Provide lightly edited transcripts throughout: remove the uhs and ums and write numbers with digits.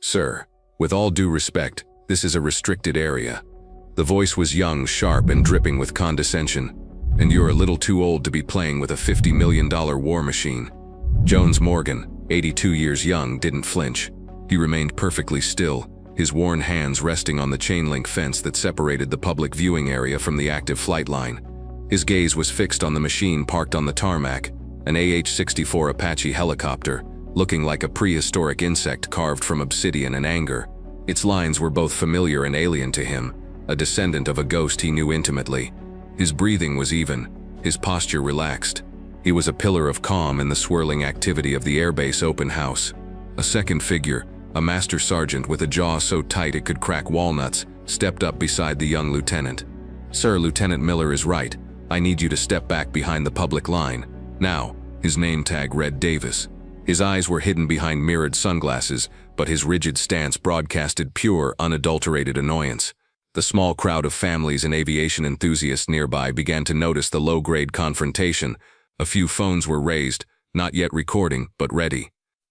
"Sir, with all due respect, this is a restricted area." The voice was young, sharp, and dripping with condescension. "And you're a little too old to be playing with a $50 million war machine." Jones Morgan, 82 years young, didn't flinch. He remained perfectly still, his worn hands resting on the chain-link fence that separated the public viewing area from the active flight line. His gaze was fixed on the machine parked on the tarmac, an AH-64 Apache helicopter, looking like a prehistoric insect carved from obsidian and anger. Its lines were both familiar and alien to him, a descendant of a ghost he knew intimately. His breathing was even, his posture relaxed. He was a pillar of calm in the swirling activity of the airbase open house. A second figure, a master sergeant with a jaw so tight it could crack walnuts, stepped up beside the young lieutenant. "Sir, Lieutenant Miller is right. I need you to step back behind the public line. Now." His name tag read Davis. His eyes were hidden behind mirrored sunglasses, but his rigid stance broadcasted pure, unadulterated annoyance. The small crowd of families and aviation enthusiasts nearby began to notice the low-grade confrontation. A few phones were raised, not yet recording, but ready.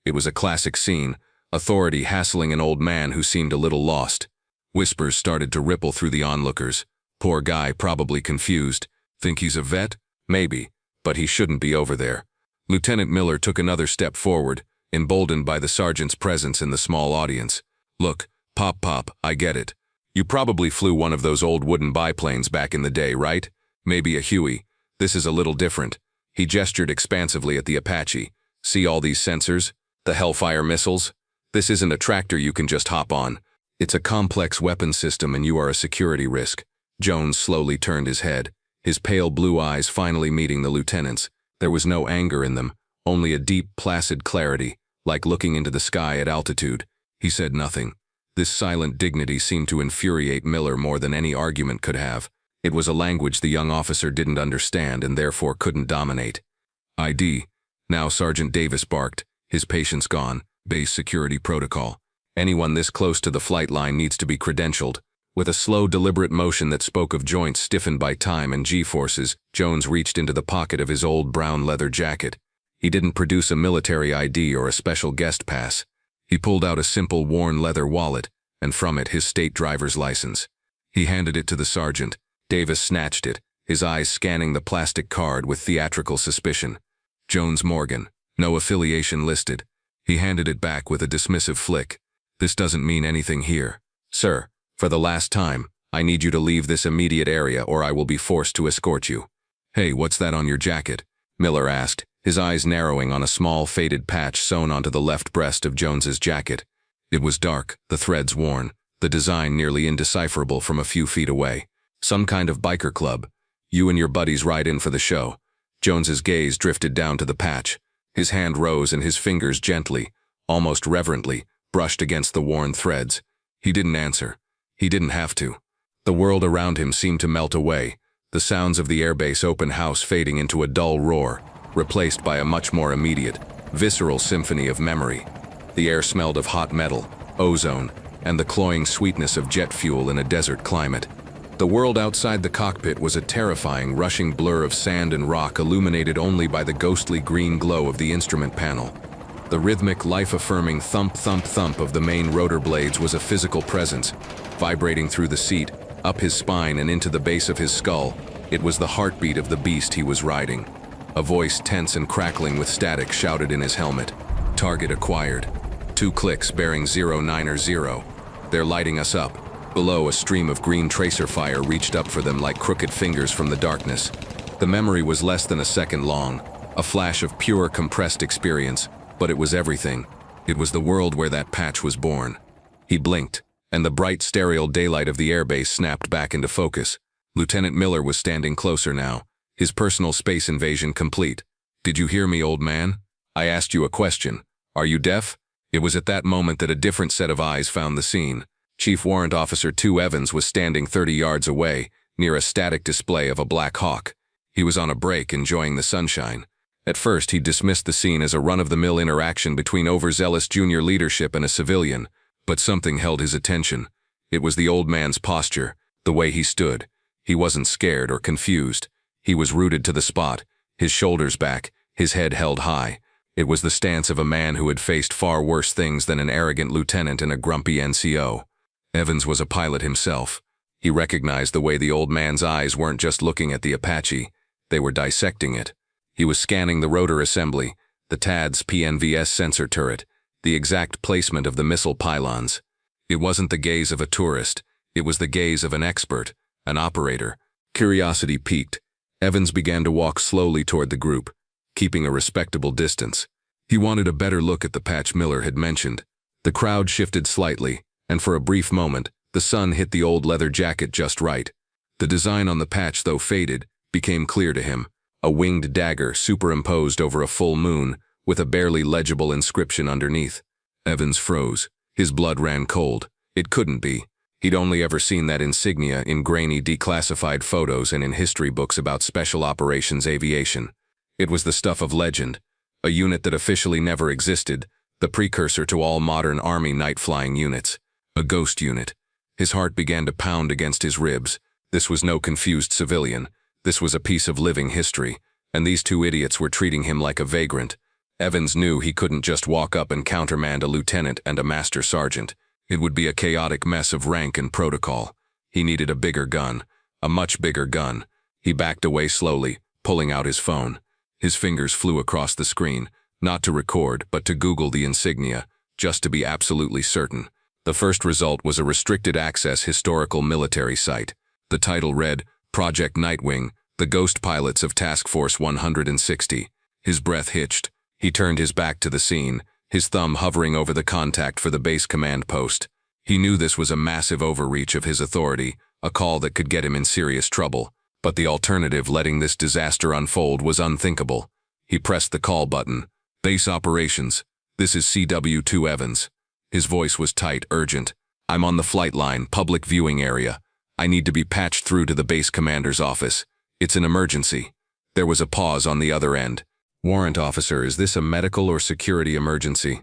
It was a classic scene, authority hassling an old man who seemed a little lost. Whispers started to ripple through the onlookers. "Poor guy, probably confused. Think he's a vet? Maybe, but he shouldn't be over there." Lieutenant Miller took another step forward, emboldened by the sergeant's presence in the small audience. "Look, Pop, I get it. You probably flew one of those old wooden biplanes back in the day, right? Maybe a Huey. This is a little different." He gestured expansively at the Apache. "See all these sensors? The Hellfire missiles? This isn't a tractor you can just hop on. It's a complex weapon system and you are a security risk." Jones slowly turned his head, his pale blue eyes finally meeting the lieutenant's. There was no anger in them, only a deep, placid clarity, like looking into the sky at altitude. He said nothing. This silent dignity seemed to infuriate Miller more than any argument could have. It was a language the young officer didn't understand and therefore couldn't dominate. "ID. Now," Sergeant Davis barked, his patience gone. "Base security protocol. Anyone this close to the flight line needs to be credentialed." With a slow, deliberate motion that spoke of joints stiffened by time and G-forces, Jones reached into the pocket of his old brown leather jacket. He didn't produce a military ID or a special guest pass. He pulled out a simple, worn leather wallet, and from it his state driver's license. He handed it to the sergeant. Davis snatched it, his eyes scanning the plastic card with theatrical suspicion. "Jones Morgan. No affiliation listed." He handed it back with a dismissive flick. "This doesn't mean anything here. Sir, for the last time, I need you to leave this immediate area or I will be forced to escort you." "Hey, what's that on your jacket?" Miller asked, his eyes narrowing on a small faded patch sewn onto the left breast of Jones's jacket. It was dark, the threads worn, the design nearly indecipherable from a few feet away. "Some kind of biker club. You and your buddies ride in for the show." Jones's gaze drifted down to the patch. His hand rose and his fingers gently, almost reverently, brushed against the worn threads. He didn't answer. He didn't have to. The world around him seemed to melt away, the sounds of the airbase open house fading into a dull roar, replaced by a much more immediate, visceral symphony of memory. The air smelled of hot metal, ozone, and the cloying sweetness of jet fuel in a desert climate. The world outside the cockpit was a terrifying, rushing blur of sand and rock illuminated only by the ghostly green glow of the instrument panel. The rhythmic, life-affirming thump-thump-thump of the main rotor blades was a physical presence, vibrating through the seat, up his spine and into the base of his skull. It was the heartbeat of the beast he was riding. A voice tense and crackling with static shouted in his helmet. "Target acquired. 2 clicks bearing 090. They're lighting us up." Below, a stream of green tracer fire reached up for them like crooked fingers from the darkness. The memory was less than a second long, a flash of pure, compressed experience, but it was everything. It was the world where that patch was born. He blinked, and the bright, sterile daylight of the airbase snapped back into focus. Lieutenant Miller was standing closer now, his personal space invasion complete. "Did you hear me, old man? I asked you a question. Are you deaf?" It was at that moment that a different set of eyes found the scene. Chief Warrant Officer 2 Evans was standing 30 yards away, near a static display of a Black Hawk. He was on a break, enjoying the sunshine. At first, he dismissed the scene as a run-of-the-mill interaction between overzealous junior leadership and a civilian, but something held his attention. It was the old man's posture, the way he stood. He wasn't scared or confused. He was rooted to the spot, his shoulders back, his head held high. It was the stance of a man who had faced far worse things than an arrogant lieutenant and a grumpy NCO. Evans was a pilot himself. He recognized the way the old man's eyes weren't just looking at the Apache, they were dissecting it. He was scanning the rotor assembly, the TADS PNVS sensor turret, the exact placement of the missile pylons. It wasn't the gaze of a tourist, it was the gaze of an expert, an operator. Curiosity piqued. Evans began to walk slowly toward the group, keeping a respectable distance. He wanted a better look at the patch Miller had mentioned. The crowd shifted slightly, and for a brief moment, the sun hit the old leather jacket just right. The design on the patch, though faded, became clear to him. A winged dagger superimposed over a full moon, with a barely legible inscription underneath. Evans froze. His blood ran cold. It couldn't be. He'd only ever seen that insignia in grainy declassified photos and in history books about special operations aviation. It was the stuff of legend, a unit that officially never existed, the precursor to all modern Army night-flying units. A ghost unit. His heart began to pound against his ribs. This was no confused civilian. This was a piece of living history, and these two idiots were treating him like a vagrant. Evans knew he couldn't just walk up and countermand a lieutenant and a master sergeant. It would be a chaotic mess of rank and protocol. He needed a bigger gun, a much bigger gun. He backed away slowly, pulling out his phone. His fingers flew across the screen, not to record, but to Google the insignia, just to be absolutely certain. The first result was a restricted access historical military site. The title read, Project Nightwing, the Ghost Pilots of Task Force 160. His breath hitched. He turned his back to the scene, his thumb hovering over the contact for the base command post. He knew this was a massive overreach of his authority, a call that could get him in serious trouble. But the alternative, letting this disaster unfold, was unthinkable. He pressed the call button. Base operations. This is CW2 Evans. His voice was tight, urgent. I'm on the flight line, public viewing area. I need to be patched through to the base commander's office. It's an emergency. There was a pause on the other end. Warrant officer, is this a medical or security emergency?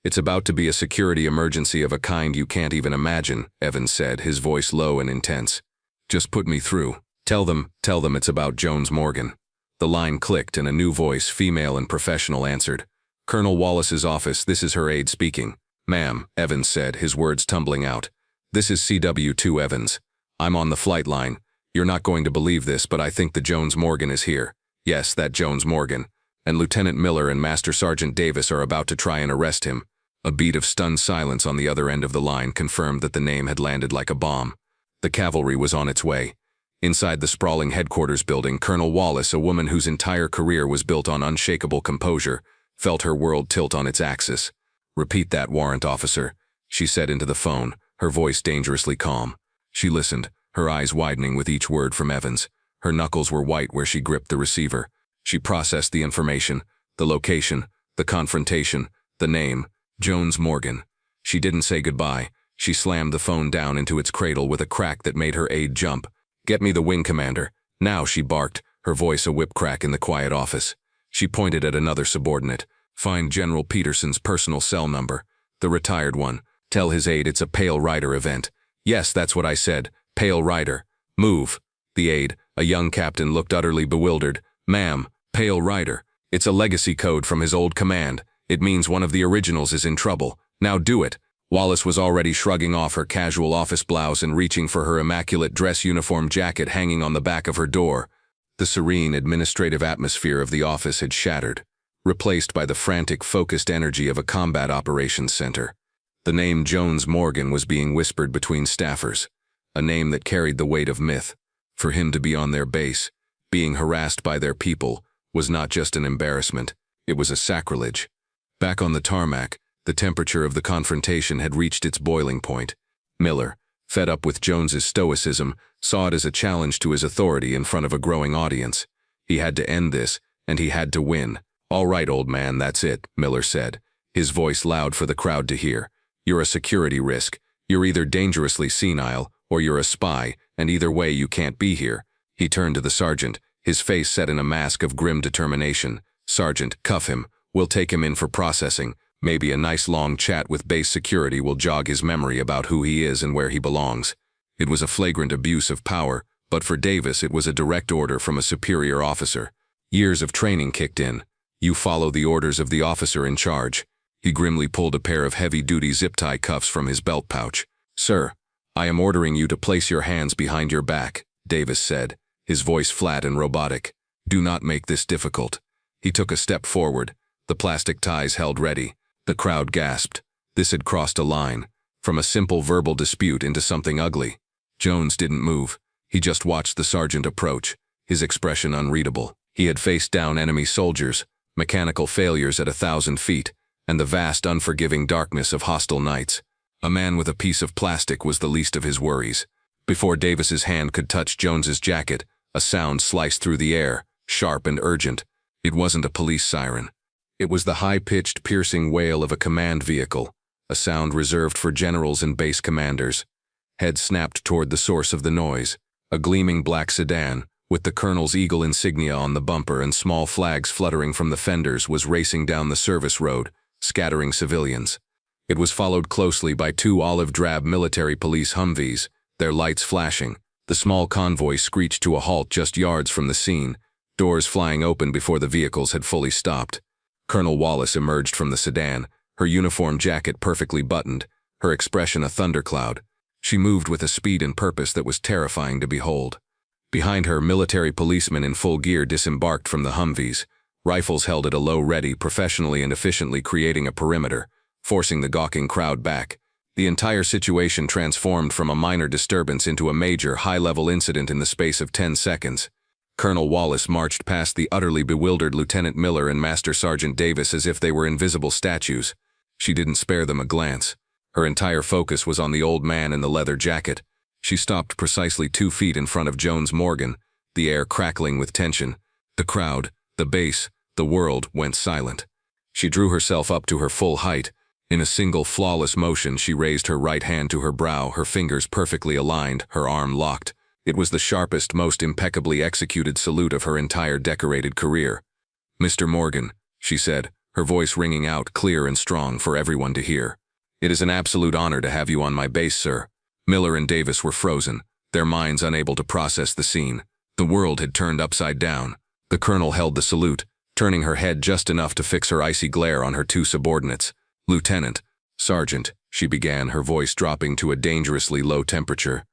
It's about to be a security emergency of a kind you can't even imagine, Evans said, his voice low and intense. Just put me through. Tell them it's about Jones Morgan. The line clicked and a new voice, female and professional, answered. Colonel Wallace's office, this is her aide speaking. Ma'am, Evans said, his words tumbling out. This is CW2 Evans. I'm on the flight line. You're not going to believe this, but I think the Jones Morgan is here. Yes, that Jones Morgan. And Lieutenant Miller and Master Sergeant Davis are about to try and arrest him. A beat of stunned silence on the other end of the line confirmed that the name had landed like a bomb. The cavalry was on its way. Inside the sprawling headquarters building, Colonel Wallace, a woman whose entire career was built on unshakable composure, felt her world tilt on its axis. Repeat that, warrant officer, she said into the phone, her voice dangerously calm. She listened, her eyes widening with each word from Evans. Her knuckles were white where she gripped the receiver. She processed the information, the location, the confrontation, the name, Jones Morgan. She didn't say goodbye. She slammed the phone down into its cradle with a crack that made her aide jump. Get me the wing commander. Now, she barked, her voice a whip crack in the quiet office. She pointed at another subordinate. Find General Peterson's personal cell number. The retired one. Tell his aide it's a Pale Rider event. Yes, that's what I said. Pale Rider. Move. The aide, a young captain, looked utterly bewildered. Ma'am, Pale Rider. It's a legacy code from his old command. It means one of the originals is in trouble. Now do it. Wallace was already shrugging off her casual office blouse and reaching for her immaculate dress uniform jacket hanging on the back of her door. The serene, administrative atmosphere of the office had shattered, replaced by the frantic, focused energy of a combat operations center. The name Jones Morgan was being whispered between staffers, a name that carried the weight of myth. For him to be on their base, being harassed by their people, was not just an embarrassment, it was a sacrilege. Back on the tarmac, the temperature of the confrontation had reached its boiling point. Miller, fed up with Jones's stoicism, saw it as a challenge to his authority in front of a growing audience. He had to end this, and he had to win. All right, old man, that's it, Miller said, his voice loud for the crowd to hear. You're a security risk. You're either dangerously senile, or you're a spy, and either way you can't be here. He turned to the sergeant, his face set in a mask of grim determination. Sergeant, cuff him. We'll take him in for processing. Maybe a nice long chat with base security will jog his memory about who he is and where he belongs. It was a flagrant abuse of power, but for Davis it was a direct order from a superior officer. Years of training kicked in. You follow the orders of the officer in charge." He grimly pulled a pair of heavy-duty zip-tie cuffs from his belt pouch. "Sir, I am ordering you to place your hands behind your back," Davis said, his voice flat and robotic. "Do not make this difficult." He took a step forward, the plastic ties held ready. The crowd gasped. This had crossed a line, from a simple verbal dispute into something ugly. Jones didn't move. He just watched the sergeant approach, his expression unreadable. He had faced down enemy soldiers, mechanical failures at 1,000 feet, and the vast, unforgiving darkness of hostile nights. A man with a piece of plastic was the least of his worries. Before Davis's hand could touch Jones's jacket, a sound sliced through the air, sharp and urgent. It wasn't a police siren. It was the high-pitched, piercing wail of a command vehicle, a sound reserved for generals and base commanders. Head snapped toward the source of the noise. A gleaming black sedan, with the colonel's eagle insignia on the bumper and small flags fluttering from the fenders, was racing down the service road, scattering civilians. It was followed closely by 2 olive-drab military police Humvees, their lights flashing. The small convoy screeched to a halt just yards from the scene, doors flying open before the vehicles had fully stopped. Colonel Wallace emerged from the sedan, her uniform jacket perfectly buttoned, her expression a thundercloud. She moved with a speed and purpose that was terrifying to behold. Behind her, military policemen in full gear disembarked from the Humvees, rifles held at a low ready, professionally and efficiently creating a perimeter, forcing the gawking crowd back. The entire situation transformed from a minor disturbance into a major, high-level incident in the space of 10 seconds. Colonel Wallace marched past the utterly bewildered Lieutenant Miller and Master Sergeant Davis as if they were invisible statues. She didn't spare them a glance. Her entire focus was on the old man in the leather jacket. She stopped precisely 2 feet in front of Jones Morgan, the air crackling with tension. The crowd, the base, the world went silent. She drew herself up to her full height. In a single flawless motion, she raised her right hand to her brow, her fingers perfectly aligned, her arm locked. It was the sharpest, most impeccably executed salute of her entire decorated career. "Mr. Morgan," she said, her voice ringing out clear and strong for everyone to hear. "It is an absolute honor to have you on my base, sir." Miller and Davis were frozen, their minds unable to process the scene. The world had turned upside down. The colonel held the salute, turning her head just enough to fix her icy glare on her 2 subordinates. "Lieutenant, Sergeant," she began, her voice dropping to a dangerously low temperature.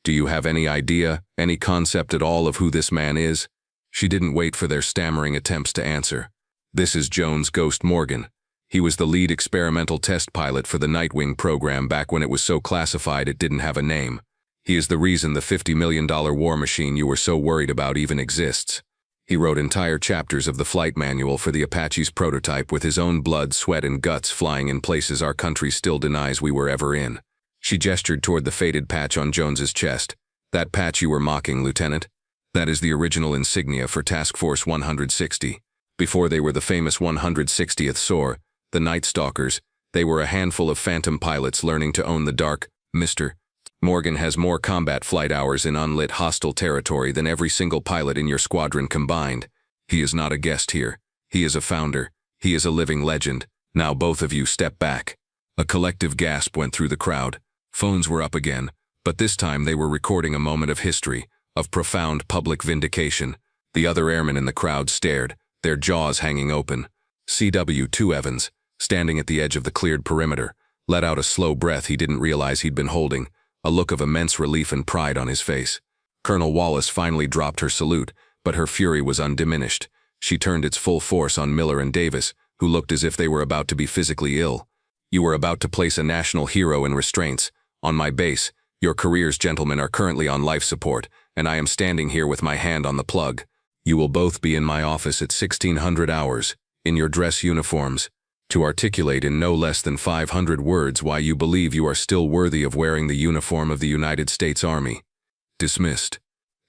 "Do you have any idea, any concept at all of who this man is?" She didn't wait for their stammering attempts to answer. "This is Jones Ghost Morgan. He was the lead experimental test pilot for the Nightwing program back when it was so classified it didn't have a name. He is the reason the $50 million war machine you were so worried about even exists. He wrote entire chapters of the flight manual for the Apache's prototype with his own blood, sweat, and guts, flying in places our country still denies we were ever in." She gestured toward the faded patch on Jones's chest. "That patch you were mocking, Lieutenant? That is the original insignia for Task Force 160. Before they were the famous 160th SOAR, the Night Stalkers, they were a handful of phantom pilots learning to own the dark. Mr. Morgan has more combat flight hours in unlit hostile territory than every single pilot in your squadron combined. He is not a guest here. He is a founder. He is a living legend. Now both of you step back." A collective gasp went through the crowd. Phones were up again, but this time they were recording a moment of history, of profound public vindication. The other airmen in the crowd stared, their jaws hanging open. CW2 Evans, standing at the edge of the cleared perimeter, let out a slow breath he didn't realize he'd been holding, a look of immense relief and pride on his face. Colonel Wallace finally dropped her salute, but her fury was undiminished. She turned its full force on Miller and Davis, who looked as if they were about to be physically ill. "You were about to place a national hero in restraints. On my base, your careers, gentlemen, are currently on life support, and I am standing here with my hand on the plug. You will both be in my office at 1600 hours, in your dress uniforms, to articulate in no less than 500 words why you believe you are still worthy of wearing the uniform of the United States Army." Dismissed.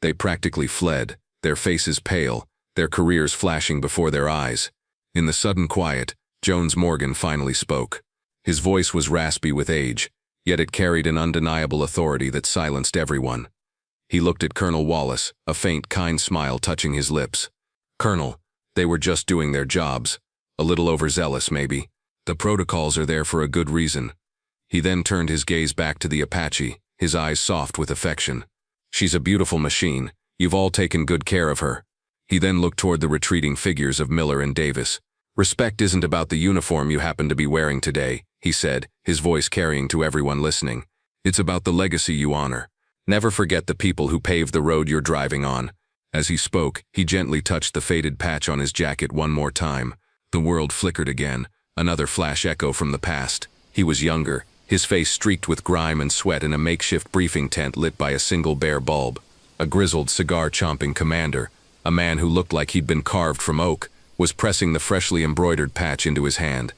They practically fled, their faces pale, their careers flashing before their eyes. In the sudden quiet, Jones Morgan finally spoke. His voice was raspy with age, yet it carried an undeniable authority that silenced everyone. He looked at Colonel Wallace, a faint, kind smile touching his lips. "Colonel, they were just doing their jobs. A little overzealous, maybe. The protocols are there for a good reason." He then turned his gaze back to the Apache, his eyes soft with affection. "She's a beautiful machine. You've all taken good care of her." He then looked toward the retreating figures of Miller and Davis. "Respect isn't about the uniform you happen to be wearing today," he said, his voice carrying to everyone listening. "It's about the legacy you honor. Never forget the people who paved the road you're driving on." As he spoke, he gently touched the faded patch on his jacket one more time. The world flickered again, another flash echo from the past. He was younger, his face streaked with grime and sweat in a makeshift briefing tent lit by a single bare bulb. A grizzled, cigar-chomping commander, a man who looked like he'd been carved from oak, was pressing the freshly embroidered patch into his hand.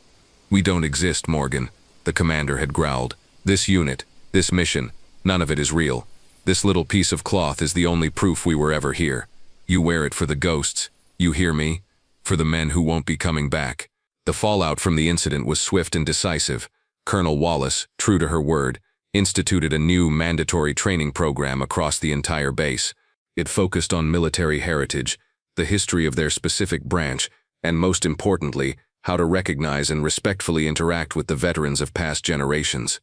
"We don't exist, Morgan," the commander had growled. "This unit, this mission, none of it is real. This little piece of cloth is the only proof we were ever here. You wear it for the ghosts, you hear me? For the men who won't be coming back." The fallout from the incident was swift and decisive. Colonel Wallace, true to her word, instituted a new mandatory training program across the entire base. It focused on military heritage, the history of their specific branch, and most importantly, how to recognize and respectfully interact with the veterans of past generations.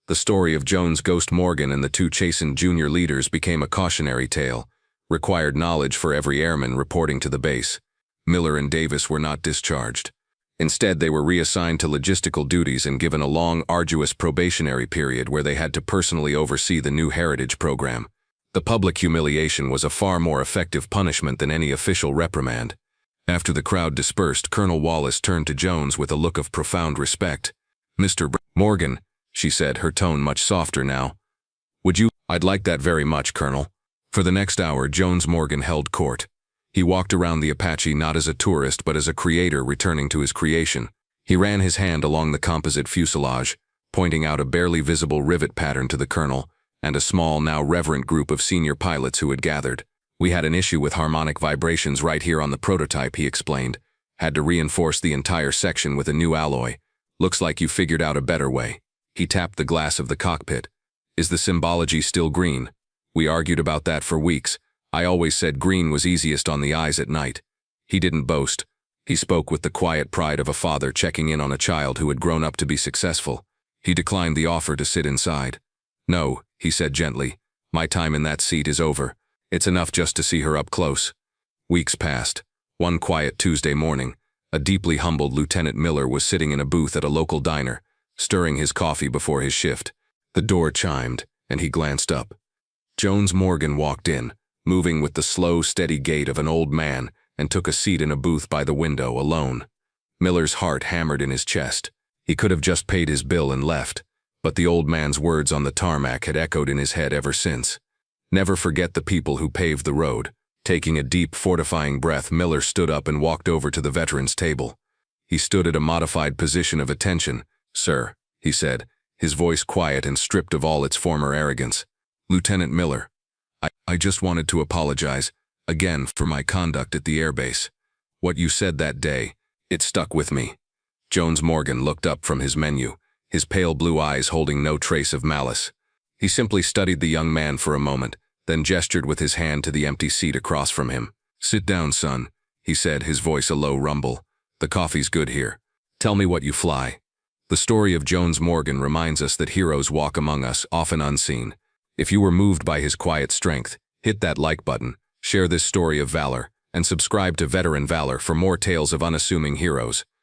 The story of Jones Ghost Morgan and the two chastened junior leaders became a cautionary tale, required knowledge for every airman reporting to the base. Miller and Davis were not discharged. Instead, they were reassigned to logistical duties and given a long, arduous probationary period where they had to personally oversee the new heritage program. The public humiliation was a far more effective punishment than any official reprimand. After the crowd dispersed, Colonel Wallace turned to Jones with a look of profound respect. "Mr. Morgan," she said, her tone much softer now. "Would you?" "I'd like that very much, Colonel." For the next hour, Jones Morgan held court. He walked around the Apache not as a tourist but as a creator returning to his creation. He ran his hand along the composite fuselage, pointing out a barely visible rivet pattern to the colonel and a small, now reverent group of senior pilots who had gathered. "We had an issue with harmonic vibrations right here on the prototype," he explained. "Had to reinforce the entire section with a new alloy. Looks like you figured out a better way." He tapped the glass of the cockpit. "Is the symbology still green? We argued about that for weeks. I always said green was easiest on the eyes at night." He didn't boast. He spoke with the quiet pride of a father checking in on a child who had grown up to be successful. He declined the offer to sit inside. "No," he said gently. "My time in that seat is over. It's enough just to see her up close." Weeks passed. One quiet Tuesday morning, a deeply humbled Lieutenant Miller was sitting in a booth at a local diner, stirring his coffee before his shift. The door chimed, and he glanced up. Jones Morgan walked in, moving with the slow, steady gait of an old man, and took a seat in a booth by the window, alone. Miller's heart hammered in his chest. He could have just paid his bill and left, but the old man's words on the tarmac had echoed in his head ever since. Never forget the people who paved the road. Taking a deep, fortifying breath, Miller stood up and walked over to the veterans' table. He stood at a modified position of attention. "Sir," he said, his voice quiet and stripped of all its former arrogance. "Lieutenant Miller, I just wanted to apologize, again, for my conduct at the airbase. What you said that day, it stuck with me." Jones Morgan looked up from his menu, his pale blue eyes holding no trace of malice. He simply studied the young man for a moment, then gestured with his hand to the empty seat across from him. "Sit down, son," he said, his voice a low rumble. "The coffee's good here. Tell me what you fly." The story of Jones Morgan reminds us that heroes walk among us, often unseen. If you were moved by his quiet strength, hit that like button, share this story of valor, and subscribe to Veteran Valor for more tales of unassuming heroes.